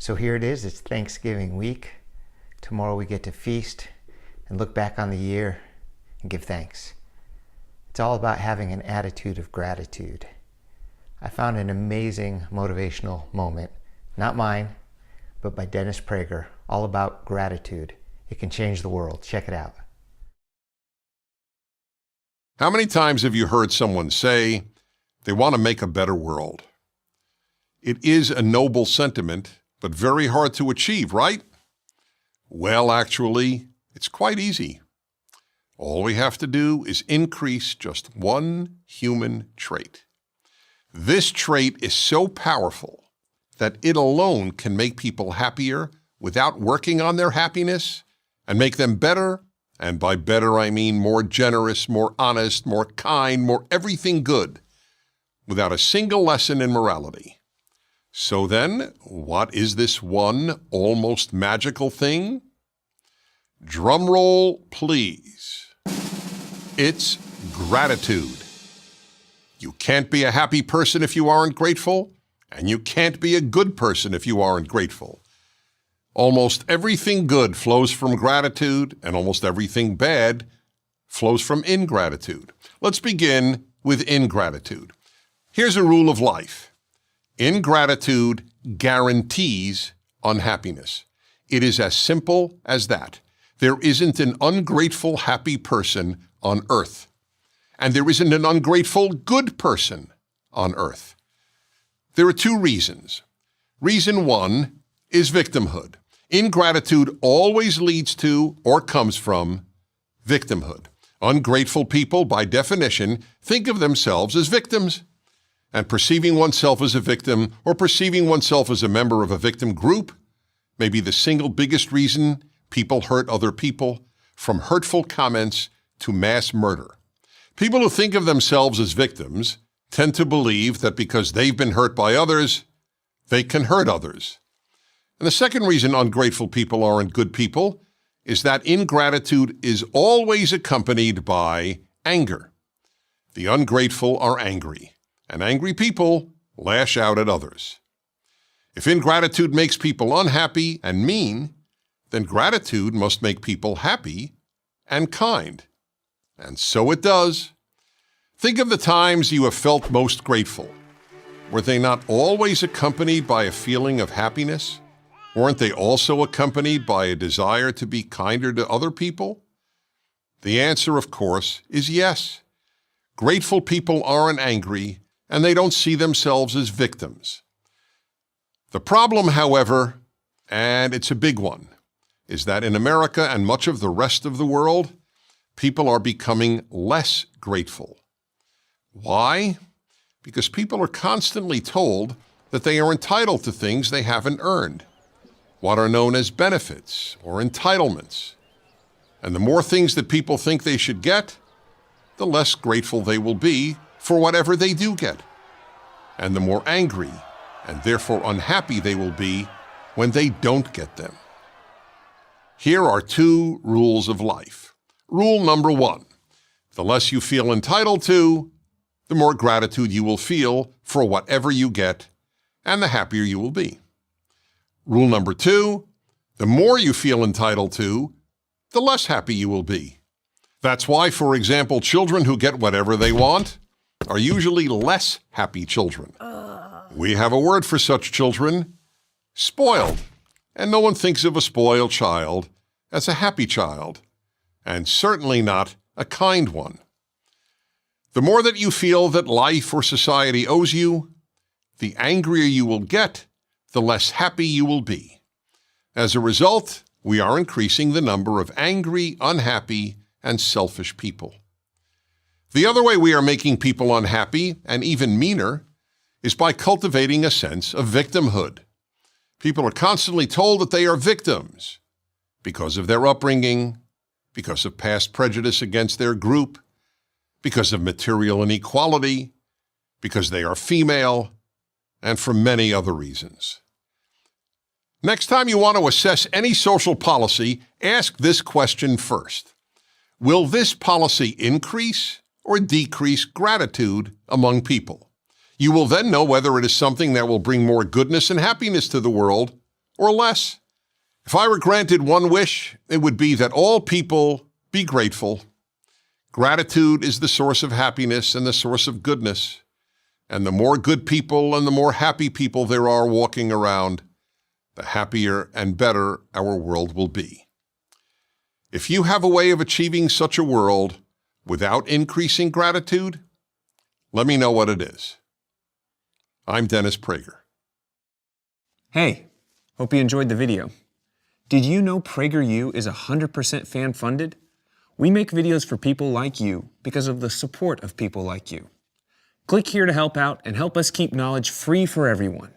So here it is, it's Thanksgiving week. Tomorrow we get to feast and look back on the year and give thanks. It's all about having an attitude of gratitude. I found an amazing motivational moment, not mine, but by Dennis Prager, all about gratitude. It can change the world. Check it out. How many times have you heard someone say they want to make a better world? It is a noble sentiment, but very hard to achieve, right? Well, actually, it's quite easy. All we have to do is increase just one human trait. This trait is so powerful that it alone can make people happier without working on their happiness and make them better. And by better, I mean more generous, more honest, more kind, more everything good, without a single lesson in morality. So then, what is this one almost magical thing? Drum roll, please. It's gratitude. You can't be a happy person if you aren't grateful, and you can't be a good person if you aren't grateful. Almost everything good flows from gratitude, and almost everything bad flows from ingratitude. Let's begin with ingratitude. Here's a rule of life. Ingratitude guarantees unhappiness. It is as simple as that. There isn't an ungrateful, happy person on earth. And there isn't an ungrateful, good person on earth. There are two reasons. Reason one is victimhood. Ingratitude always leads to or comes from victimhood. Ungrateful people, by definition, think of themselves as victims. And perceiving oneself as a victim or perceiving oneself as a member of a victim group may be the single biggest reason people hurt other people, from hurtful comments to mass murder. People who think of themselves as victims tend to believe that because they've been hurt by others, they can hurt others. And the second reason ungrateful people aren't good people is that ingratitude is always accompanied by anger. The ungrateful are angry, and angry people lash out at others. If ingratitude makes people unhappy and mean, then gratitude must make people happy and kind. And so it does. Think of the times you have felt most grateful. Were they not always accompanied by a feeling of happiness? Weren't they also accompanied by a desire to be kinder to other people? The answer, of course, is yes. Grateful people aren't angry, and they don't see themselves as victims. The problem, however, and it's a big one, is that in America and much of the rest of the world, people are becoming less grateful. Why? Because people are constantly told that they are entitled to things they haven't earned, what are known as benefits or entitlements. And the more things that people think they should get, the less grateful they will be for whatever they do get. And the more angry and therefore unhappy they will be when they don't get them. Here are two rules of life. Rule number one, the less you feel entitled to, the more gratitude you will feel for whatever you get, and the happier you will be. Rule number two, the more you feel entitled to, the less happy you will be. That's why, for example, children who get whatever they want are usually less happy children. We have a word for such children, spoiled. And no one thinks of a spoiled child as a happy child, and certainly not a kind one. The more that you feel that life or society owes you, the angrier you will get, the less happy you will be. As a result, we are increasing the number of angry, unhappy, and selfish people. The other way we are making people unhappy, and even meaner, is by cultivating a sense of victimhood. People are constantly told that they are victims because of their upbringing, because of past prejudice against their group, because of material inequality, because they are female, and for many other reasons. Next time you want to assess any social policy, ask this question first. Will this policy increase or decrease gratitude among people? You will then know whether it is something that will bring more goodness and happiness to the world or less. If I were granted one wish, it would be that all people be grateful. Gratitude is the source of happiness and the source of goodness. And the more good people and the more happy people there are walking around, the happier and better our world will be. If you have a way of achieving such a world without increasing gratitude, let me know what it is. I'm Dennis Prager. Hey, hope you enjoyed the video. Did you know PragerU is 100% fan-funded? We make videos for people like you because of the support of people like you. Click here to help out and help us keep knowledge free for everyone.